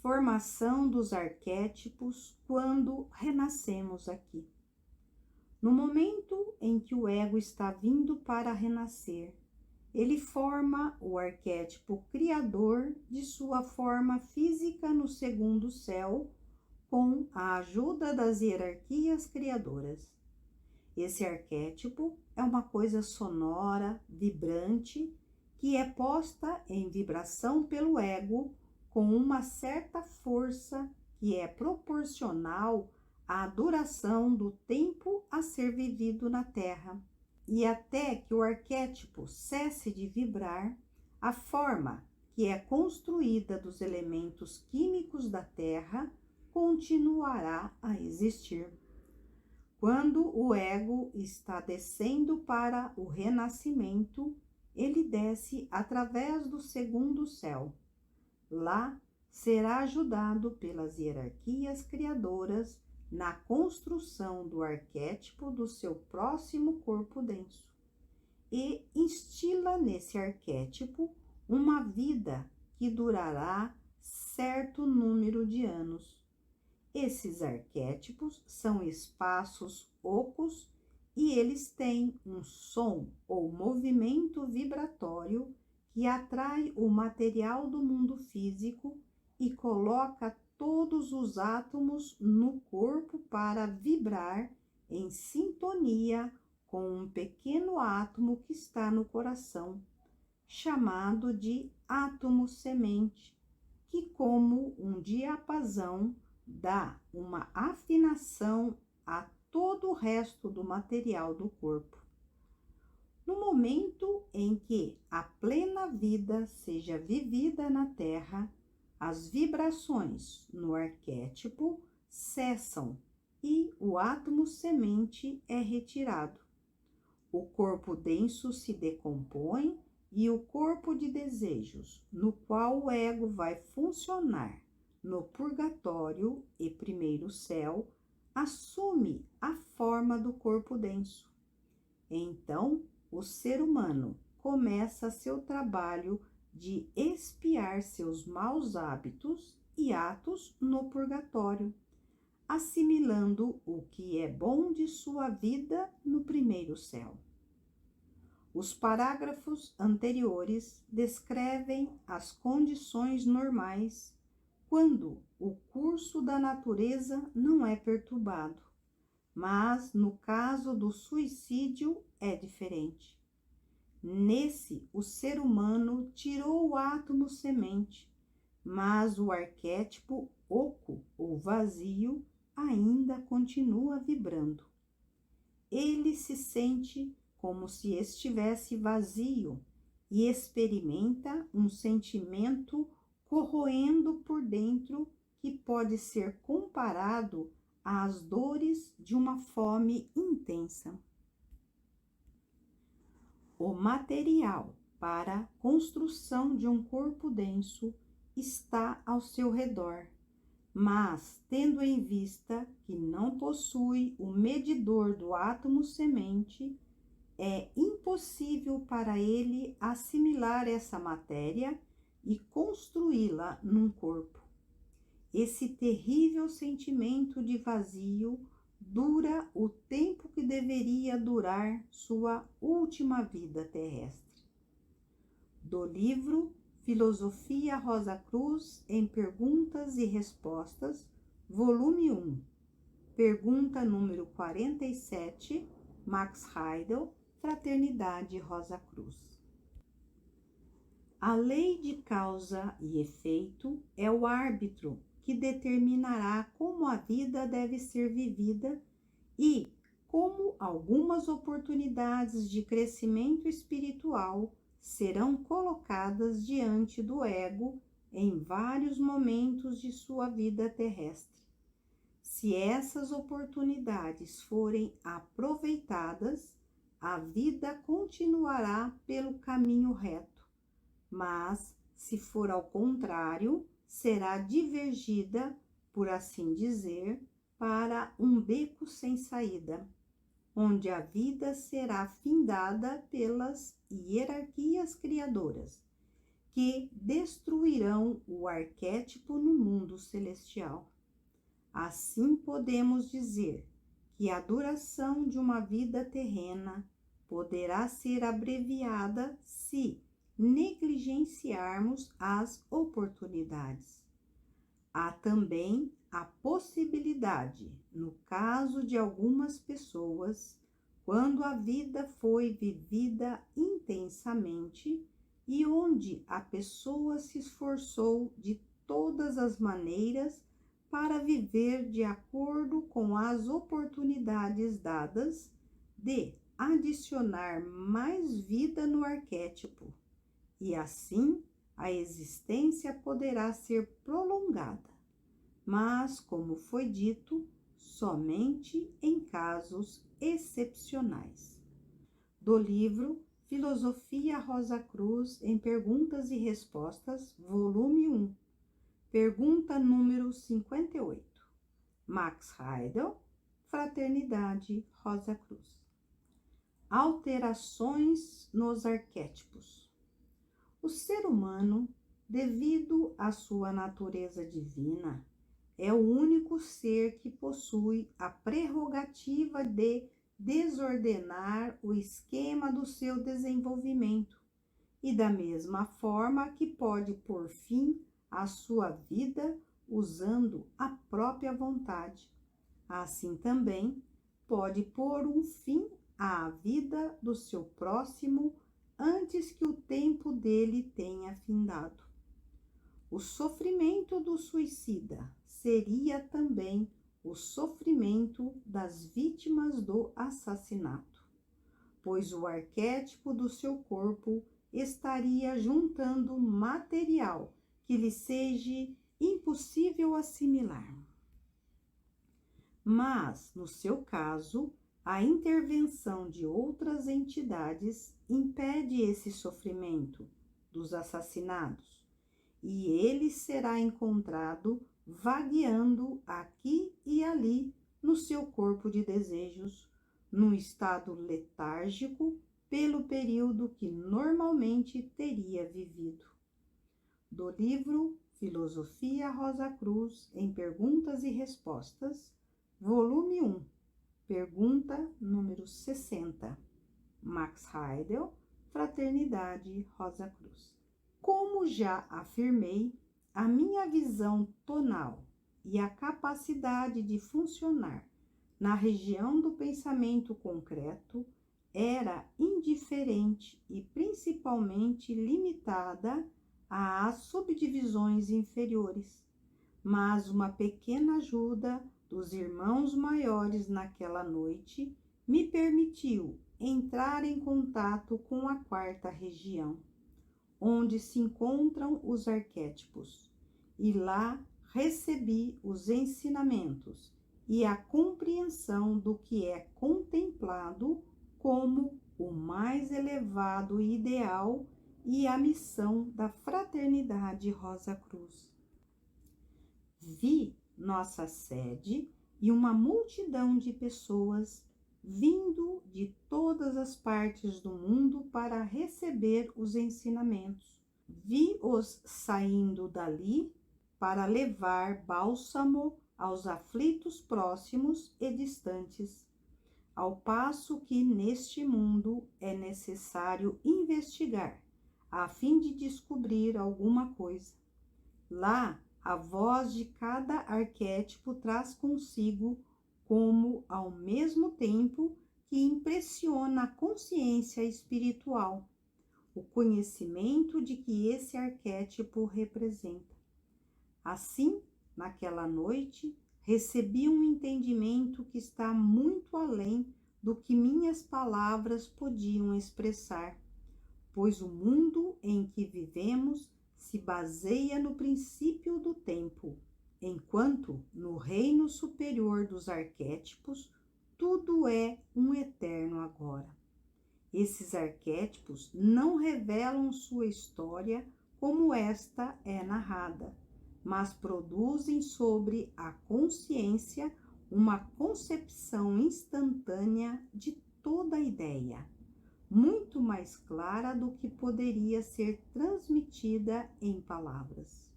formação dos arquétipos quando renascemos aqui. No momento em que o ego está vindo para renascer, ele forma o arquétipo criador de sua forma física no segundo céu, com a ajuda das hierarquias criadoras. Esse arquétipo é uma coisa sonora, vibrante, que é posta em vibração pelo ego com uma certa força que é proporcional à duração do tempo a ser vivido na Terra. E até que o arquétipo cesse de vibrar, a forma que é construída dos elementos químicos da Terra continuará a existir. Quando o ego está descendo para o renascimento, ele desce através do segundo céu. Lá será ajudado pelas hierarquias criadoras na construção do arquétipo do seu próximo corpo denso e instila nesse arquétipo uma vida que durará certo número de anos. Esses arquétipos são espaços ocos e eles têm um som ou movimento vibratório que atrai o material do mundo físico e coloca todos os átomos no corpo para vibrar em sintonia com um pequeno átomo que está no coração, chamado de átomo semente, que, como um diapasão, dá uma afinação a todo o resto do material do corpo. No momento em que a plena vida seja vivida na Terra, as vibrações no arquétipo cessam e o átomo semente é retirado. O corpo denso se decompõe e o corpo de desejos, no qual o ego vai funcionar no purgatório e primeiro céu, assume a forma do corpo denso. Então, o ser humano começa seu trabalho de expiar seus maus hábitos e atos no purgatório, assimilando o que é bom de sua vida no primeiro céu. Os parágrafos anteriores descrevem as condições normais quando o curso da natureza não é perturbado, mas no caso do suicídio é diferente. Nesse, o ser humano tirou o átomo semente, mas o arquétipo oco ou vazio ainda continua vibrando. Ele se sente como se estivesse vazio e experimenta um sentimento corroendo por dentro que pode ser comparado às dores de uma fome intensa. O material para a construção de um corpo denso está ao seu redor, mas tendo em vista que não possui o medidor do átomo semente, é impossível para ele assimilar essa matéria e construí-la num corpo. Esse terrível sentimento de vazio dura o tempo que deveria durar sua última vida terrestre. Do livro Filosofia Rosa Cruz em Perguntas e Respostas, volume 1, pergunta número 47, Max Heidel, Fraternidade Rosa Cruz. A lei de causa e efeito é o árbitro que determinará como a vida deve ser vivida e como algumas oportunidades de crescimento espiritual serão colocadas diante do ego em vários momentos de sua vida terrestre. Se essas oportunidades forem aproveitadas, a vida continuará pelo caminho reto, mas, se for ao contrário, será divergida, por assim dizer, para um beco sem saída, onde a vida será findada pelas hierarquias criadoras, que destruirão o arquétipo no mundo celestial. Assim podemos dizer que a duração de uma vida terrena poderá ser abreviada se negligenciarmos as oportunidades. Há também a possibilidade, no caso de algumas pessoas, quando a vida foi vivida intensamente e onde a pessoa se esforçou de todas as maneiras para viver de acordo com as oportunidades dadas, de adicionar mais vida no arquétipo, e assim a existência poderá ser prolongada, mas, como foi dito, somente em casos excepcionais. Do livro Filosofia Rosa Cruz em Perguntas e Respostas, volume 1, pergunta número 58, Max Heidel, Fraternidade Rosa Cruz. Alterações nos arquétipos. O ser humano, devido à sua natureza divina, é o único ser que possui a prerrogativa de desordenar o esquema do seu desenvolvimento e da mesma forma que pode pôr fim à sua vida usando a própria vontade. Assim também pode pôr um fim à vida do seu próximo antes que o tempo dele tenha findado. O sofrimento do suicida seria também o sofrimento das vítimas do assassinato, pois o arquétipo do seu corpo estaria juntando material que lhe seja impossível assimilar. Mas, no seu caso, a intervenção de outras entidades impede esse sofrimento dos assassinados, e ele será encontrado vagueando aqui e ali no seu corpo de desejos, num estado letárgico pelo período que normalmente teria vivido. Do livro Filosofia Rosa Cruz em Perguntas e Respostas, volume 1, pergunta número 60, Max Heidel, Fraternidade Rosa Cruz. Como já afirmei, a minha visão tonal e a capacidade de funcionar na região do pensamento concreto era indiferente e principalmente limitada às subdivisões inferiores, mas uma pequena ajuda dos irmãos maiores naquela noite me permitiu entrar em contato com a quarta região, onde se encontram os arquétipos, e lá recebi os ensinamentos e a compreensão do que é contemplado como o mais elevado ideal e a missão da Fraternidade Rosa Cruz. Vi nossa sede e uma multidão de pessoas vindo de todas as partes do mundo para receber os ensinamentos. Vi-os saindo dali para levar bálsamo aos aflitos próximos e distantes, ao passo que neste mundo é necessário investigar, a fim de descobrir alguma coisa. Lá, a voz de cada arquétipo traz consigo, como ao mesmo tempo que impressiona a consciência espiritual, o conhecimento de que esse arquétipo representa. Assim, naquela noite, recebi um entendimento que está muito além do que minhas palavras podiam expressar, pois o mundo em que vivemos se baseia no princípio do tempo, enquanto no reino superior dos arquétipos tudo é um eterno agora. Esses arquétipos não revelam sua história como esta é narrada, mas produzem sobre a consciência uma concepção instantânea de toda a ideia, muito mais clara do que poderia ser transmitida em palavras.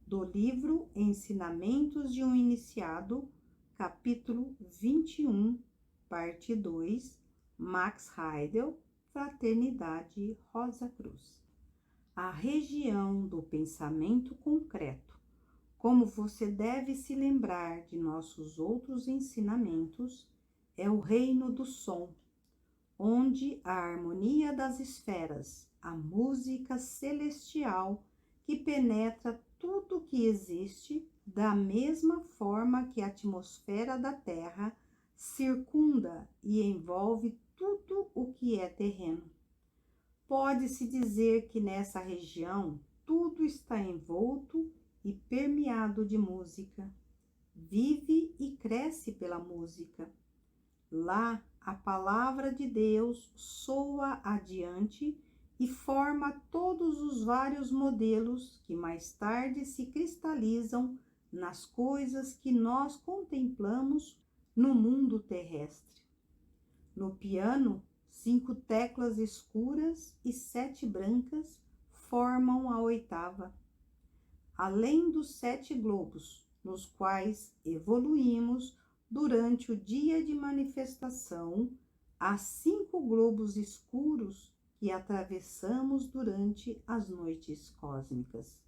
Do livro Ensinamentos de um Iniciado, capítulo 21, parte 2, Max Heidel, Fraternidade Rosa Cruz. A região do pensamento concreto. Como você deve se lembrar de nossos outros ensinamentos, é o reino do som, onde a harmonia das esferas, a música celestial que penetra tudo que existe, da mesma forma que a atmosfera da Terra circunda e envolve tudo o que é terreno. Pode-se dizer que nessa região tudo está envolto e permeado de música. Vive e cresce pela música. Lá, a palavra de Deus soa adiante e forma todos os vários modelos que mais tarde se cristalizam nas coisas que nós contemplamos no mundo terrestre. No piano, 5 teclas escuras e 7 brancas formam a oitava. Além dos 7 globos, nos quais evoluímos durante o dia de manifestação, há 5 globos escuros que atravessamos durante as noites cósmicas.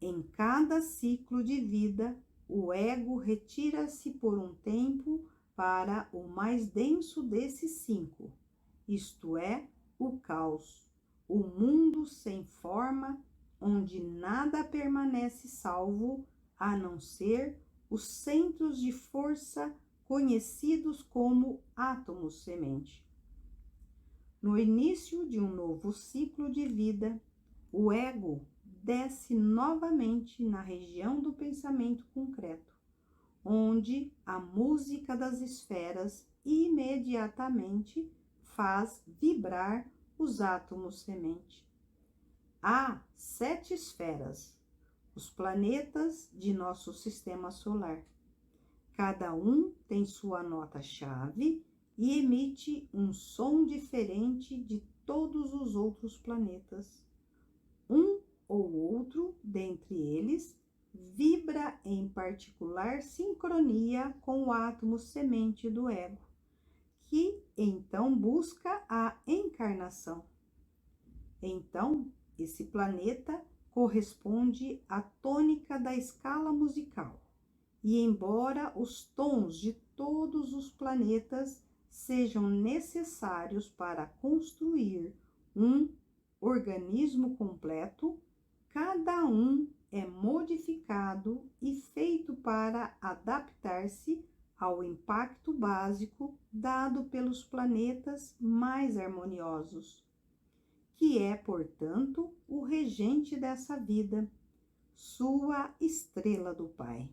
Em cada ciclo de vida, o ego retira-se por um tempo para o mais denso desses 5, isto é, o caos, o mundo sem forma, onde nada permanece salvo, a não ser os centros de força conhecidos como átomos semente. No início de um novo ciclo de vida, o ego desce novamente na região do pensamento concreto, onde a música das esferas imediatamente faz vibrar os átomos semente. Há 7 esferas, os planetas de nosso sistema solar. Cada um tem sua nota-chave e emite um som diferente de todos os outros planetas. Um ou outro dentre eles vibra em particular sincronia com o átomo semente do ego, que então busca a encarnação. Então, esse planeta corresponde à tônica da escala musical. E embora os tons de todos os planetas sejam necessários para construir um organismo completo, cada um é modificado e feito para adaptar-se ao impacto básico dado pelos planetas mais harmoniosos, que é, portanto, o regente dessa vida, sua estrela do Pai.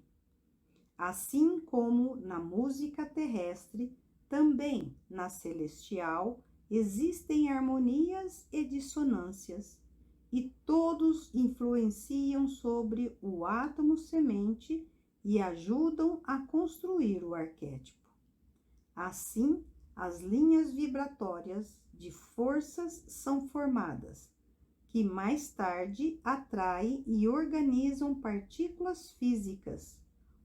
Assim como na música terrestre, também na celestial existem harmonias e dissonâncias, e todos influenciam sobre o átomo semente e ajudam a construir o arquétipo. Assim, as linhas vibratórias de forças são formadas, que mais tarde atraem e organizam partículas físicas,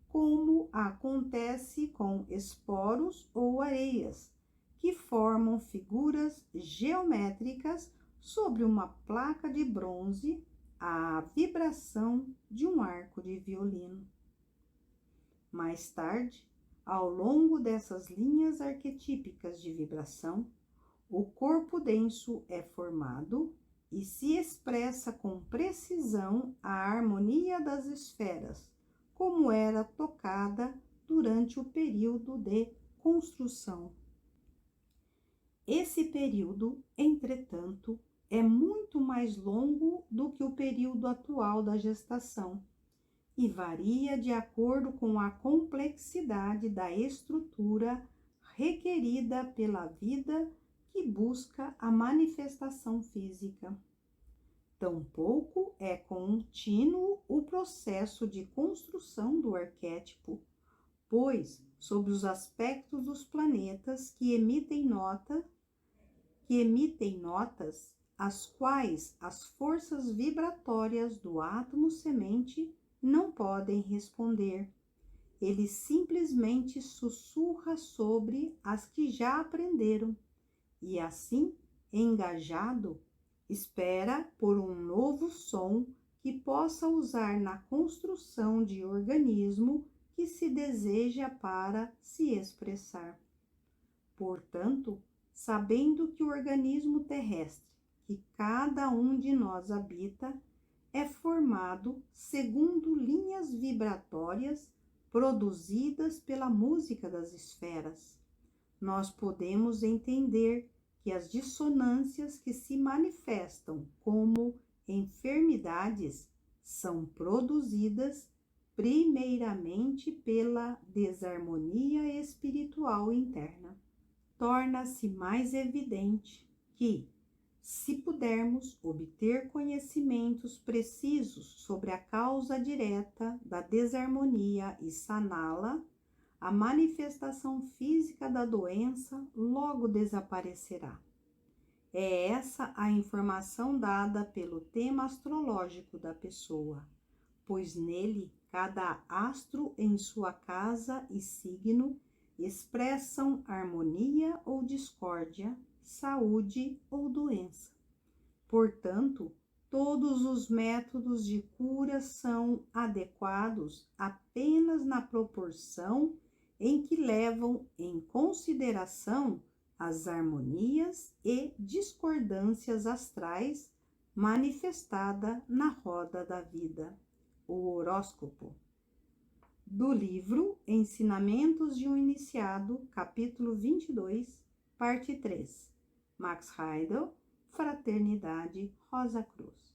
como acontece com esporos ou areias, que formam figuras geométricas sobre uma placa de bronze à vibração de um arco de violino. Mais tarde, ao longo dessas linhas arquetípicas de vibração, o corpo denso é formado e se expressa com precisão a harmonia das esferas, como era tocada durante o período de construção. Esse período, entretanto, é muito mais longo do que o período atual da gestação e varia de acordo com a complexidade da estrutura requerida pela vida que busca a manifestação física. Tampouco é contínuo o processo de construção do arquétipo, pois, sob os aspectos dos planetas que emitem nota, que emitem notas às quais as forças vibratórias do átomo semente não podem responder. Ele simplesmente sussurra sobre as que já aprenderam e, assim, engajado, espera por um novo som que possa usar na construção de organismo que se deseja para se expressar. Portanto, sabendo que o organismo terrestre que cada um de nós habita é formado segundo linhas vibratórias produzidas pela música das esferas, nós podemos entender que as dissonâncias que se manifestam como enfermidades são produzidas primeiramente pela desarmonia espiritual interna. Torna-se mais evidente que, se pudermos obter conhecimentos precisos sobre a causa direta da desarmonia e saná-la, a manifestação física da doença logo desaparecerá. É essa a informação dada pelo tema astrológico da pessoa, pois nele cada astro em sua casa e signo expressam harmonia ou discórdia, saúde ou doença. Portanto, todos os métodos de cura são adequados apenas na proporção em que levam em consideração as harmonias e discordâncias astrais manifestada na roda da vida, o horóscopo. Do livro Ensinamentos de um Iniciado, capítulo 22, parte 3. Max Heidel, Fraternidade Rosa Cruz.